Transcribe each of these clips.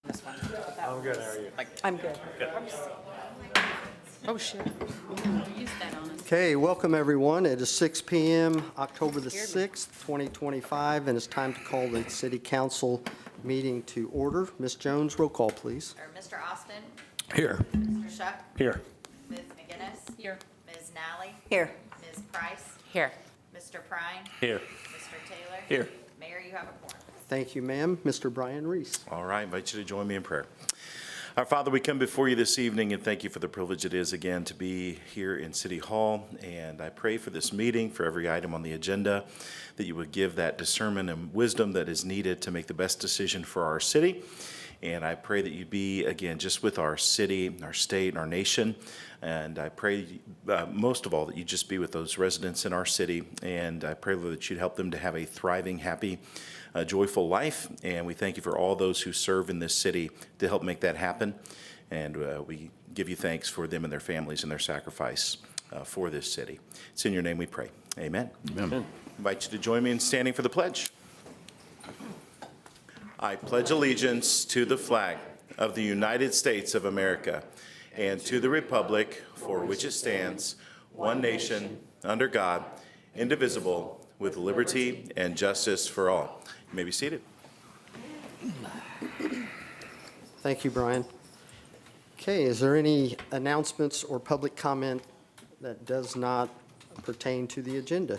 this one. I'm good, how are you? I'm good. Oh, shit. Use that on us. Okay, welcome everyone. It is 6 PM, October the 6th, 2025, and it's time to call the City Council meeting to order. Ms. Jones, roll call, please. Or Mr. Austin, Here. Mr. Shuck, Here. Ms. McGinnis. Here. Ms. Nally. Here. Ms. Price. Here. Mr. Prine. Here. Mr. Taylor. Here. Mayor, you have a quorum. Thank you, ma'am. Mr. Brian Reese. All right, I invite you to join me in prayer. Our Father, we come before you this evening and thank you for the privilege it is again to be here in City Hall. And I pray for this meeting, for every item on the agenda, that you would give that discernment and wisdom that is needed to make the best decision for our city. And I pray that you'd be, again, just with our city, our state, and our nation. And I pray, most of all, that you just be with those residents in our city. And I pray, Lord, that you'd help them to have a thriving, happy, joyful life. And we thank you for all those who serve in this city to help make that happen. And we give you thanks for them and their families and their sacrifice for this city. It's in your name we pray. Amen. Amen. I invite you to join me in standing for the pledge. I pledge allegiance to the flag of the United States of America and to the republic for which it stands, one nation, under God, indivisible, with liberty and justice for all. You may be seated. Thank you, Brian. Okay, is there any announcements or public comment that does not pertain to the agenda?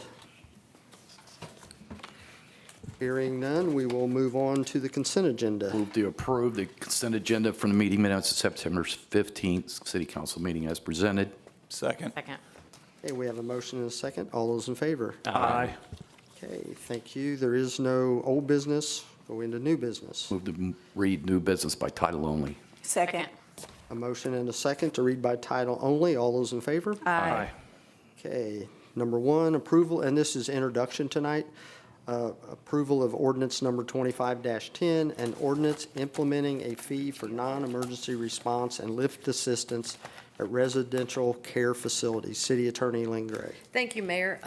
Hearing none, we will move on to the consent agenda. Move to approve the consent agenda from the meeting minutes of September 15th City Council meeting as presented. Second. Second. Okay, we have a motion and a second. All those in favor? Aye. Okay, thank you. There is no old business. Go into new business. Move to read new business by title only. Second. A motion and a second to read by title only. All those in favor? Aye. Okay, number one, approval, and this is introduction tonight. Approval of ordinance number 25-10, an ordinance implementing a fee for non-emergency response and lift assistance at residential care facilities. City Attorney Lynn Gray. Thank you, Mayor.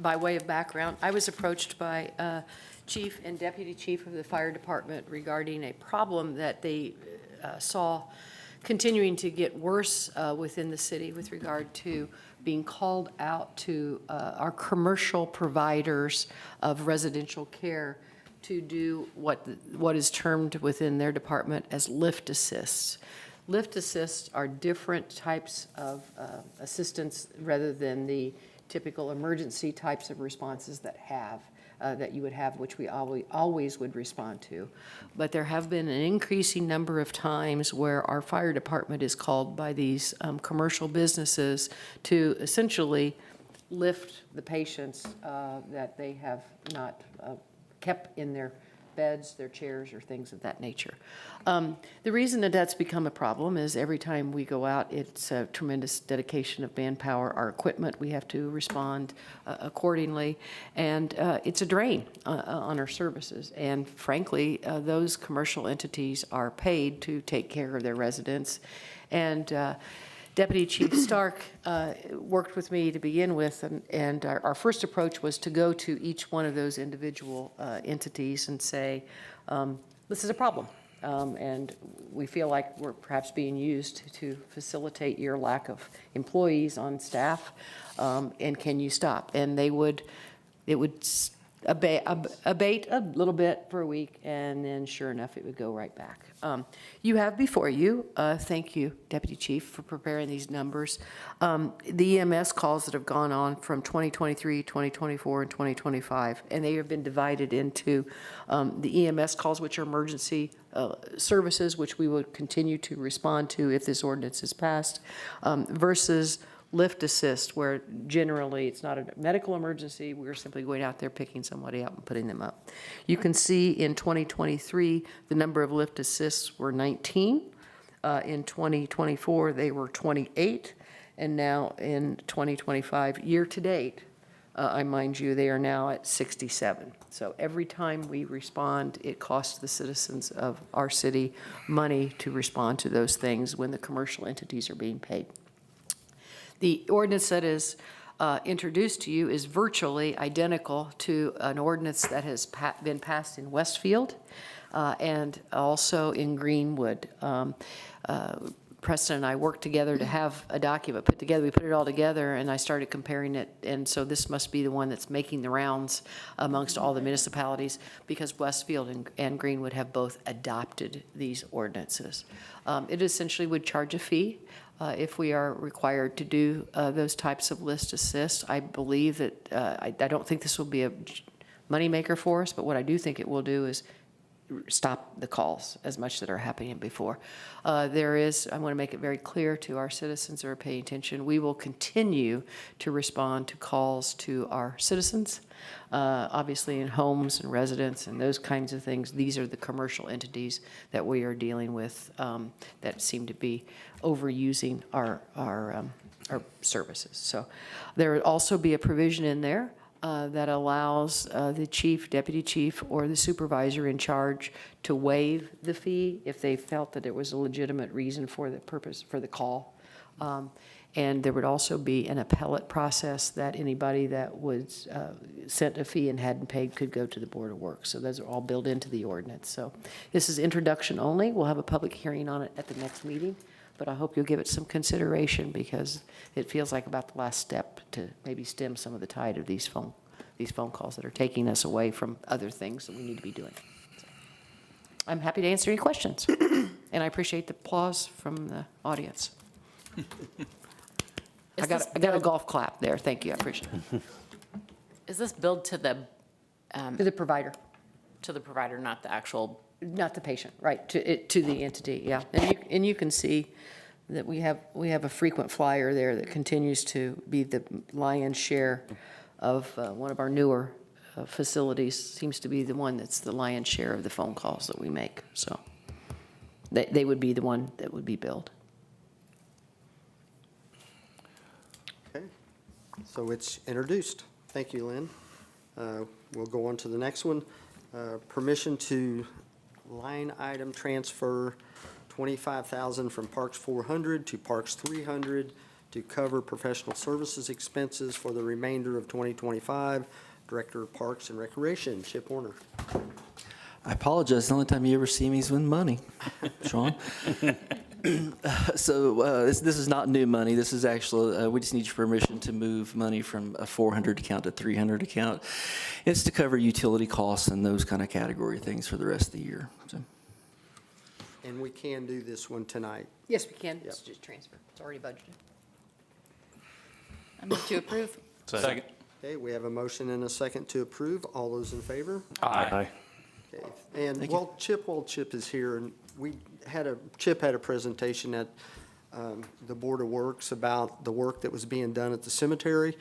By way of background, I was approached by Chief and Deputy Chief of the Fire Department regarding a problem that they saw continuing to get worse within the city with regard to being called out to our commercial providers of residential care to do what is termed within their department as lift assists. Lift assists are different types of assistance rather than the typical emergency types of responses that you would have, which we always would respond to. But there have been an increasing number of times where our fire department is called by these commercial businesses to essentially lift the patients that they have not kept in their beds, their chairs, or things of that nature. The reason that that's become a problem is every time we go out, it's a tremendous dedication of manpower. Our equipment, we have to respond accordingly, and it's a drain on our services. And frankly, those commercial entities are paid to take care of their residents. And Deputy Chief Stark worked with me to begin with, and our first approach was to go to each one of those individual entities and say, this is a problem, and we feel like we're perhaps being used to facilitate your lack of employees on staff, and can you stop? And it would abate a little bit for a week, and then sure enough, it would go right back. You have before you, thank you, Deputy Chief, for preparing these numbers. The EMS calls that have gone on from 2023, 2024, and 2025, and they have been divided into the EMS calls, which are emergency services, which we will continue to respond to if this ordinance is passed, versus lift assist, where generally it's not a medical emergency. We're simply going out there, picking somebody up and putting them up. You can see in 2023, the number of lift assists were 19. In 2024, they were 28. And now in 2025, year to date, I mind you, they are now at 67. So every time we respond, it costs the citizens of our city money to respond to those things when the commercial entities are being paid. The ordinance that is introduced to you is virtually identical to an ordinance that has been passed in Westfield. and also in Greenwood. Preston and I worked together to have a document put together. We put it all together, and I started comparing it, and so this must be the one that's making the rounds amongst all the municipalities, because Westfield and Greenwood have both adopted these ordinances. It essentially would charge a fee if we are required to do those types of list assists. I believe that, I don't think this will be a moneymaker for us, but what I do think it will do is stop the calls as much that are happening before. There is, I want to make it very clear to our citizens that are paying attention, we will continue to respond to calls to our citizens, obviously in homes and residents and those kinds of things. These are the commercial entities that we are dealing with that seem to be overusing our services. So there would also be a provision in there that allows the chief, deputy chief, or the supervisor in charge to waive the fee if they felt that it was a legitimate reason for the purpose, for the call. And there would also be an appellate process that anybody that was sent a fee and hadn't paid could go to the Board of Works. So those are all built into the ordinance. So this is introduction only. We'll have a public hearing on it at the next meeting, but I hope you'll give it some consideration because it feels like about the last step to maybe stem some of the tide of these phone calls that are taking us away from other things that we need to be doing. So, I'm happy to answer any questions, and I appreciate the applause from the audience. I got a golf clap there. Thank you. I appreciate it. Is this billed to the To the provider, provider, not the actual? not the patient, right, to the entity, yeah. And you can see that we have a frequent flyer there that continues to be the lion's share of one of our newer facilities, seems to be the one that's the lion's share of the phone calls that we make. So they would be the one that would be billed. Okay, so it's introduced. Thank you, Lynn. We'll go on to the next one. Permission to line item transfer $25,000 from Parks 400 to Parks 300 to cover professional services expenses for the remainder of 2025. Director of Parks and Recreation, Chip Warner. I apologize. The only time you ever see me is with money, Sean. So this is not new money. This is actually, we just need your permission to move money from a 400 account to 300 account. It's to cover utility costs and those kind of category things for the rest of the year. So. And we can do this one tonight. Yes, we can. It's just transfer. It's already budgeted. I move to approve. Second. Okay, we have a motion and a second to approve. All those in favor? Aye. Okay, and Thank you. while Chip is here, and Chip had a presentation at the Board of Works about the work that was being done at the cemetery,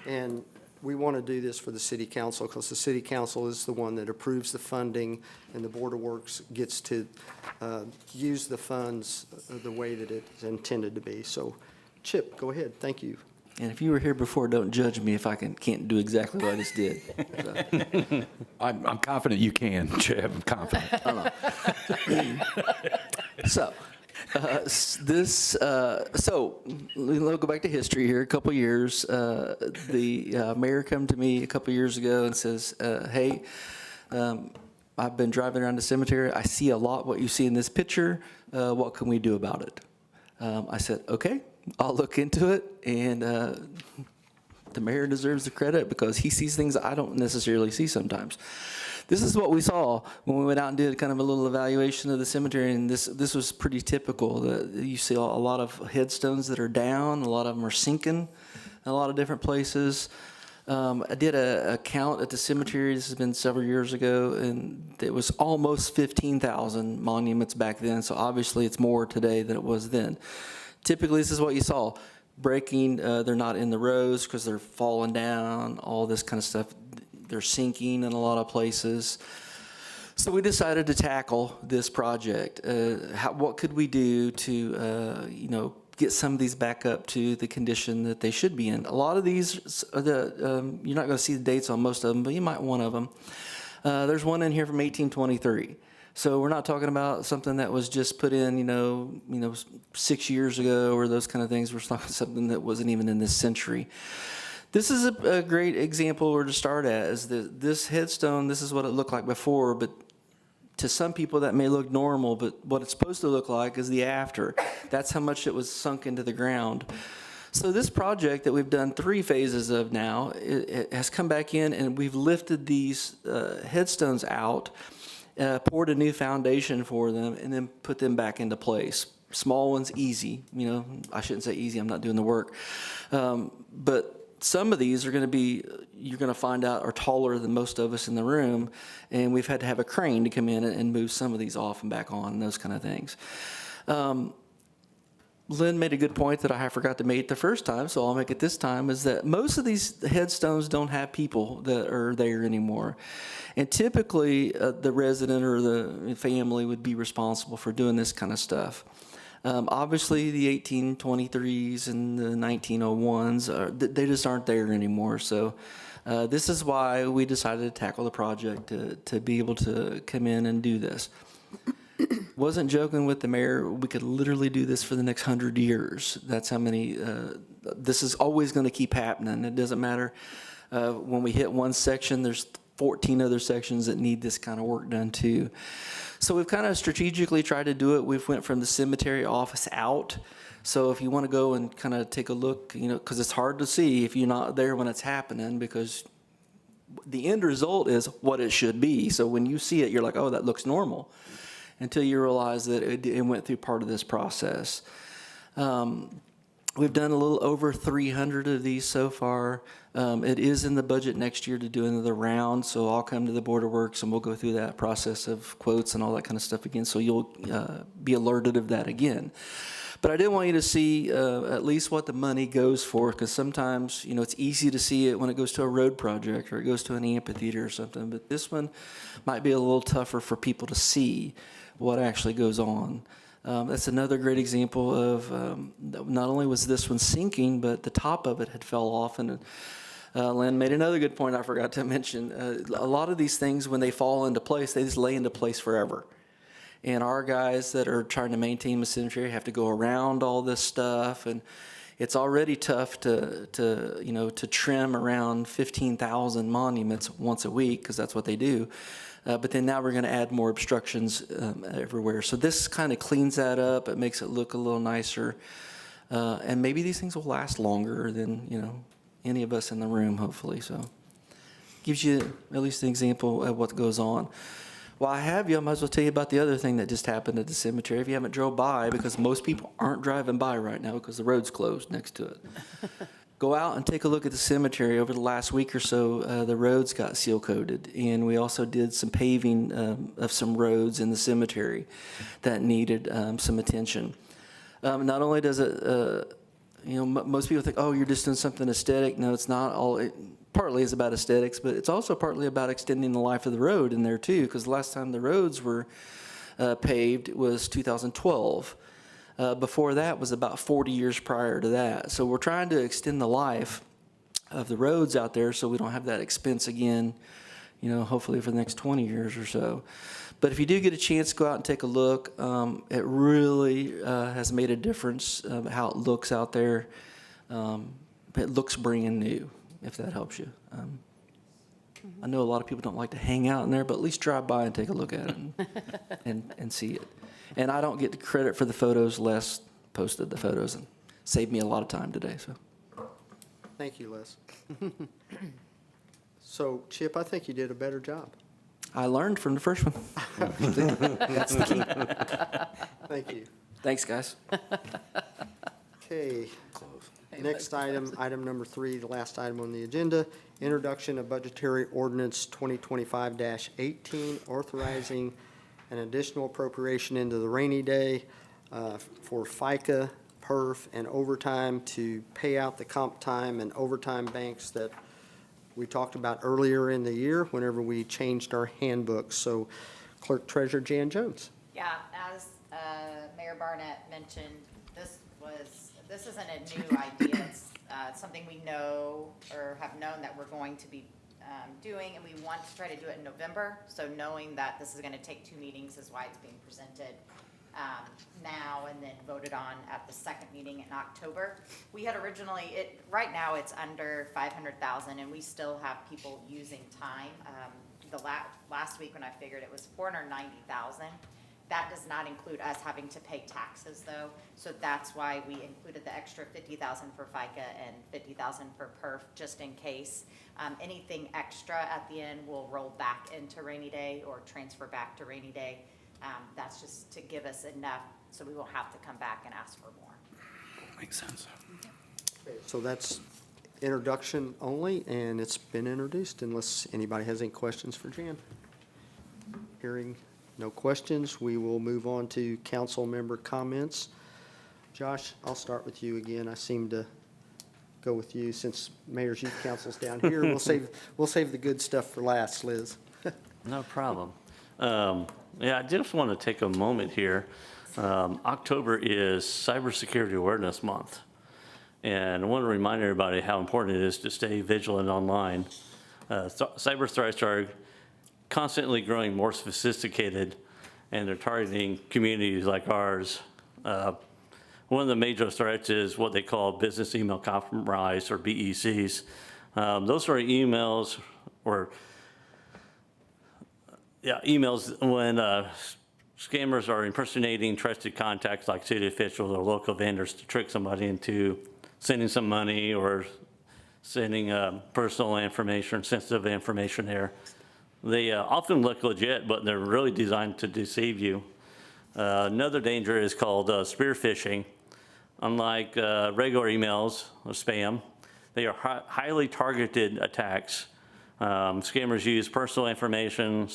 and we want to do this for the city council, because the city council is the one that approves the funding, and the Board of Works gets to use the funds the way that it's intended to be. So, Chip, go ahead. Thank you. And if you were here before, don't judge me if I can't do exactly what I just did. So. I'm confident you can, Chip. I'm confident. So, so we'll go back to history here. A couple years, the mayor come to me a couple years ago and says, "Hey, I've been driving around the cemetery. I see a lot what you see in this picture. What can we do about it?" I said, "Okay, I'll look into it." And the mayor deserves the credit because he sees things I don't necessarily see sometimes. This is what we saw when we went out and did kind of a little evaluation of the cemetery, and this was pretty typical. You see a lot of headstones that are down, a lot of them are sinking in a lot of different places. I did a count at the cemetery, this has been several years ago, and it was almost 15,000 monuments back then, so obviously it's more today than it was then. Typically, this is what you saw. Breaking, they're not in the rows because they're falling down, all this kind of stuff. They're sinking in a lot of places. So we decided to tackle this project. What could we do to, get some of these back up to the condition that they should be in? A lot of these, you're not going to see the dates on most of them, but you might one of them. There's one in here from 1823. So we're not talking about something that was just put in, 6 years ago or those kind of things. We're talking something that wasn't even in this century. This is a great example where to start at, is this headstone, this is what it looked like before, but to some people that may look normal, but what it's supposed to look like is the after. That's how much it was sunk into the ground. So this project that we've done 3 phases of now, it has come back in, and we've lifted these headstones out, poured a new foundation for them, and then put them back into place. Small ones, easy. You know, I shouldn't say easy, I'm not doing the work. But some of these are going to be, you're going to find out, are taller than most of us in the room, and we've had to have a crane to come in and move some of these off and back on, and those kind of things. Lynn made a good point that I forgot to make the first time, so I'll make it this time, is that most of these headstones don't have people that are there anymore. And typically, the resident or the family would be responsible for doing this kind of stuff. Obviously, the 1823s and the 1901s, they just aren't there anymore. So this is why we decided to tackle the project, to be able to come in and do this. Wasn't joking with the mayor. We could literally do this for the next 100 years. That's how many, this is always going to keep happening. It doesn't matter. When we hit one section, there's 14 other sections that need this kind of work done too. So we've kind of strategically tried to do it. We've went from the cemetery office out. So if you want to go and kind of take a look, you know, because it's hard to see if you're not there when it's happening, because the end result is what it should be. So when you see it, you're like, oh, that looks normal, until you realize that it went through part of this process. We've done a little over 300 of these so far. It is in the budget next year to do another round, so I'll come to the Board of Works and we'll go through that process of quotes and all that kind of stuff again, so you'll be alerted of that again. But I did want you to see at least what the money goes for, because sometimes, you know, it's easy to see it when it goes to a road project or it goes to an amphitheater or something, but this one might be a little tougher for people to see what actually goes on. That's another great example of not only was this one sinking, but the top of it had fell off. And Lynn made another good point I forgot to mention. A lot of these things, when they fall into place, they just lay into place forever. And our guys that are trying to maintain the cemetery have to go around all this stuff, and it's already tough to trim around 15,000 monuments once a week, because that's what they do. But then now we're going to add more obstructions everywhere. So this kind of cleans that up. It makes it look a little nicer. And maybe these things will last longer than, you know, any of us in the room, hopefully. So gives you at least an example of what goes on. While I have you, I might as well tell you about the other thing that just happened at the cemetery. If you haven't drove by, because most people aren't driving by right now because the road's closed next to it. Go out and take a look at the cemetery. Over the last week or so, the roads got seal coated, and we also did some paving of some roads in the cemetery that needed some attention. Not only does it, most people think, oh, you're just doing something aesthetic. No, it's not all. It partly is about aesthetics, but it's also partly about extending the life of the road in there too, because the last time the roads were paved was 2012. Before that was about 40 years prior to that. So we're trying to extend the life of the roads out there so we don't have that expense again, you know, hopefully for the next 20 years or so. But if you do get a chance, go out and take a look. It really has made a difference how it looks out there. It looks brand new, if that helps you. I know a lot of people don't like to hang out in there, but at least drive by and take a look at it and see it. And I don't get the credit for the photos. Les posted the photos and saved me a lot of time today. So, Thank you, Les. So, Chip, I think you did a better job. I learned from the first one. That's the key. Thank you. Thanks, guys. Okay. Next item, item number 3, the last item on the agenda, introduction of budgetary ordinance 2025-18, authorizing an additional appropriation into the rainy day for FICA, PERF, and overtime to pay out the comp time and overtime banks that we talked about earlier in the year whenever we changed our handbooks. So Clerk Treasurer Jan Jones. Yeah, as Mayor Barnett mentioned, this isn't a new idea. It's something we know or have known that we're going to be doing, and we want to try to do it in November. So knowing that this is going to take 2 meetings is why it's being presented now and then voted on at the second meeting in October. We had originally, right now it's under 500,000, and we still have people using time. the last week when I figured it was 490,000. That does not include us having to pay taxes though. So that's why we included the extra 50,000 for FICA and 50,000 for PERF, just in case. Anything extra at the end will roll back into rainy day or transfer back to rainy day. That's just to give us enough so we won't have to come back and ask for more. Makes sense. So that's introduction only, and it's been introduced unless anybody has any questions for Jan. Hearing no questions, we will move on to council member comments. Josh, I'll start with you again. I seem to go with you since Mayor's Youth Council's down here. We'll save the good stuff for last, Liz. No problem. Yeah, I just want to take a moment here. October is Cybersecurity Awareness Month. And I want to remind everybody how important it is to stay vigilant online. Cyber threats are constantly growing more sophisticated, and they're targeting communities like ours. One of the major threats is what they call business email compromise, or BECs. Those are emails when scammers are impersonating trusted contacts like city officials or local vendors to trick somebody into sending some money or sending personal information, sensitive information there. They often look legit, but they're really designed to deceive you. Another danger is called spear phishing. Unlike regular emails or spam, they are highly targeted attacks. Scammers use personal information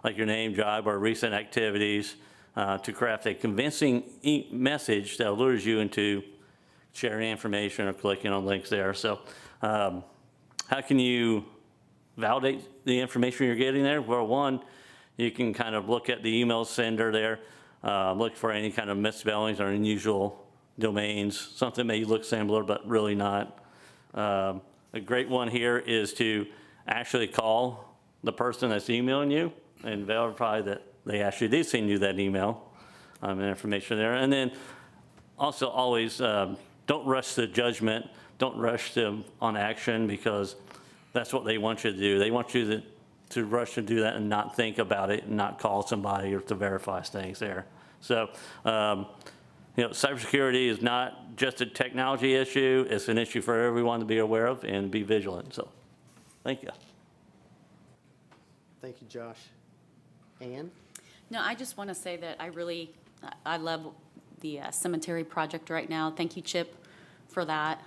like your name, job, or recent activities to craft a convincing message that lures you into sharing information or clicking on links there. So how can you validate the information you're getting there? Well, one, you can kind of look at the email sender there, look for any kind of misspellings or unusual domains, something may look similar but really not. A great one here is to actually call the person that's emailing you and verify that they actually did send you that email and information there. And then also always don't rush to judgment, don't rush them on action, because that's what they want you to do. They want you to rush and do that and not think about it and not call somebody or to verify things there. So, cybersecurity is not just a technology issue, it's an issue for everyone to be aware of and be vigilant. So, thank you. Thank you, Josh. Ann? No, I just want to say that I love the cemetery project right now. Thank you, Chip, for that.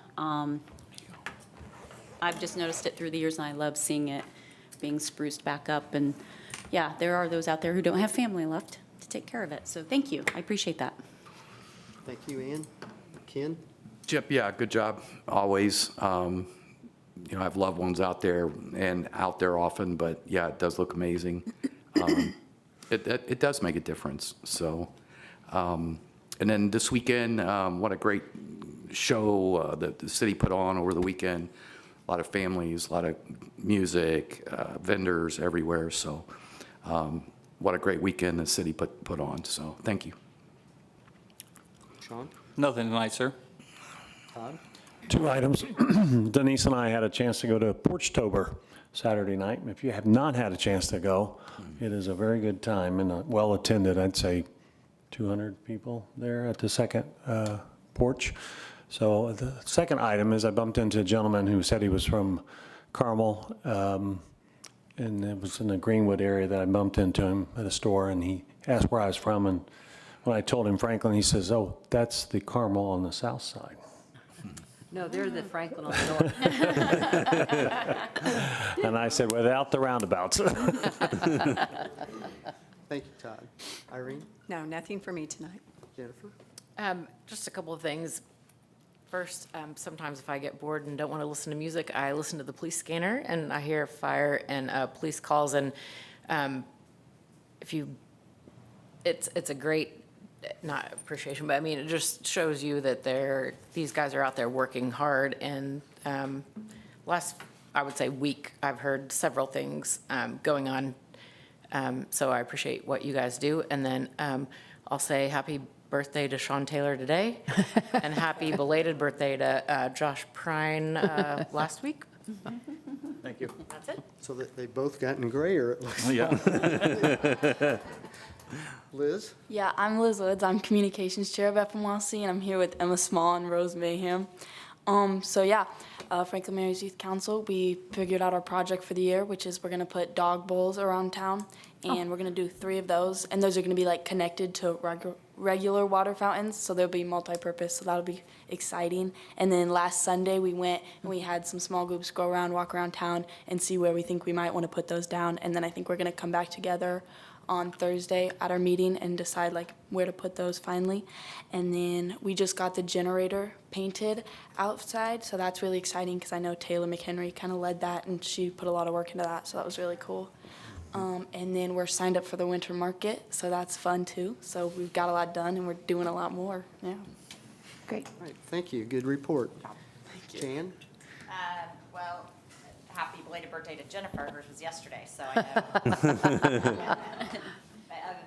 I've just noticed it through the years, and I love seeing it being spruced back up. And yeah, there are those out there who don't have family left to take care of it. So thank you. I appreciate that. Thank you, Ann. Ken? Chip, yeah, good job, always. I have loved ones out there and out there often, but yeah, it does look amazing. It does make a difference, so. And then this weekend, what a great show that the city put on over the weekend. A lot of families, a lot of music, vendors everywhere, so what a great weekend the city put on, so thank you. Sean? Nothing tonight, sir. Todd? 2 items. Denise and I had a chance to go to Porchtober Saturday night. If you have not had a chance to go, it is a very good time and well attended. I'd say 200 people there at the second porch. So the second item is I bumped into a gentleman who said he was from Carmel, and it was in the Greenwood area that I bumped into him at a store, and he asked where I was from, and when I told him Franklin, he says, "Oh, that's the Carmel on the south side." No, they're the Franklin on the north. And I said, without the roundabouts. Thank you, Todd. Irene? No, nothing for me tonight. Jennifer? Just a couple of things. First, sometimes if I get bored and don't want to listen to music, I listen to the police scanner and I hear fire and police calls. And it's a great, not appreciation, but I mean, it just shows you that these guys are out there working hard. And last, I would say, week, I've heard several things going on. So I appreciate what you guys do. And then I'll say happy birthday to Sean Taylor today and happy belated birthday to Josh Prine last week. Thank you. That's it. So that they've both gotten grayer. Yeah. Liz? Yeah, I'm Liz Woods. I'm Communications Chair of FMLC, and I'm here with Emma Small and Rose Mayhem. Franklin Mary's Youth Council, we figured out our project for the year, which is we're going to put dog bowls around town, and we're going to do 3 of those, and those are going to be like connected to regular water fountains, so they'll be multi-purpose, so that'll be exciting. And then last Sunday, we went and we had some small groups go around, walk around town, and see where we think we might want to put those down, and then I think we're going to come back together on Thursday at our meeting and decide like where to put those finally. And then we just got the generator painted outside, so that's really exciting because I know Taylor McHenry kind of led that and she put a lot of work into that, so that was really cool. And then we're signed up for the winter market, so that's fun too. So we've got a lot done and we're doing a lot more. Yeah. Great. All right, thank you. Good report. Jan? Well, happy belated birthday to Jennifer, hers was yesterday, so I know. But other than that,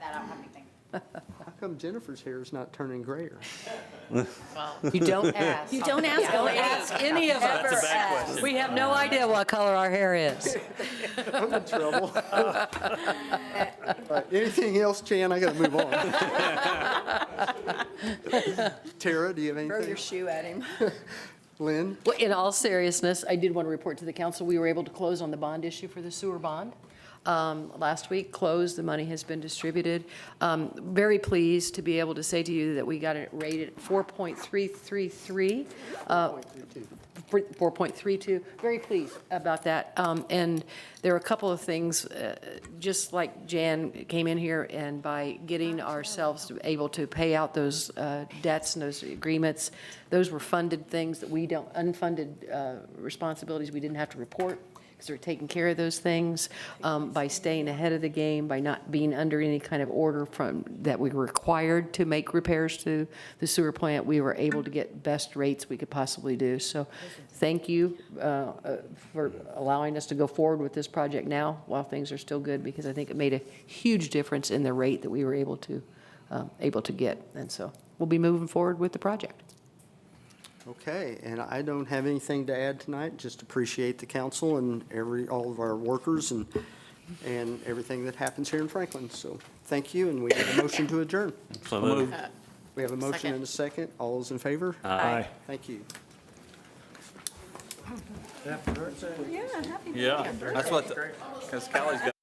I don't have anything. How come Jennifer's hair is not turning grayer? You don't ask. You don't ask. Don't ask any of us. We have no idea what color our hair is. I'm in trouble. All right, anything else, Jan? I got to move on. Tara, do you have anything? Throw your shoe at him. Lynn? Well, in all seriousness, I did want to report to the council, we were able to close on the bond issue for the sewer bond. Last week, closed, the money has been distributed. Very pleased to be able to say to you that we got it rated at 4.333. 4.32. Very pleased about that. And there are a couple of things, just like Jan came in here and by getting ourselves able to pay out those debts and those agreements, those were funded things that we don't, unfunded responsibilities we didn't have to report because they're taking care of those things by staying ahead of the game, by not being under any kind of order from that we were required to make repairs to the sewer plant. We were able to get best rates we could possibly do. So thank you for allowing us to go forward with this project now while things are still good, because I think it made a huge difference in the rate that we were able to get. And so we'll be moving forward with the project. Okay, and I don't have anything to add tonight, just appreciate the council and all of our workers and everything that happens here in Franklin. So thank you, and we have a motion to adjourn. So moved. We have a motion Second. and a second. All those in favor? Aye. Thank you. Yeah. That's what, because Callie's got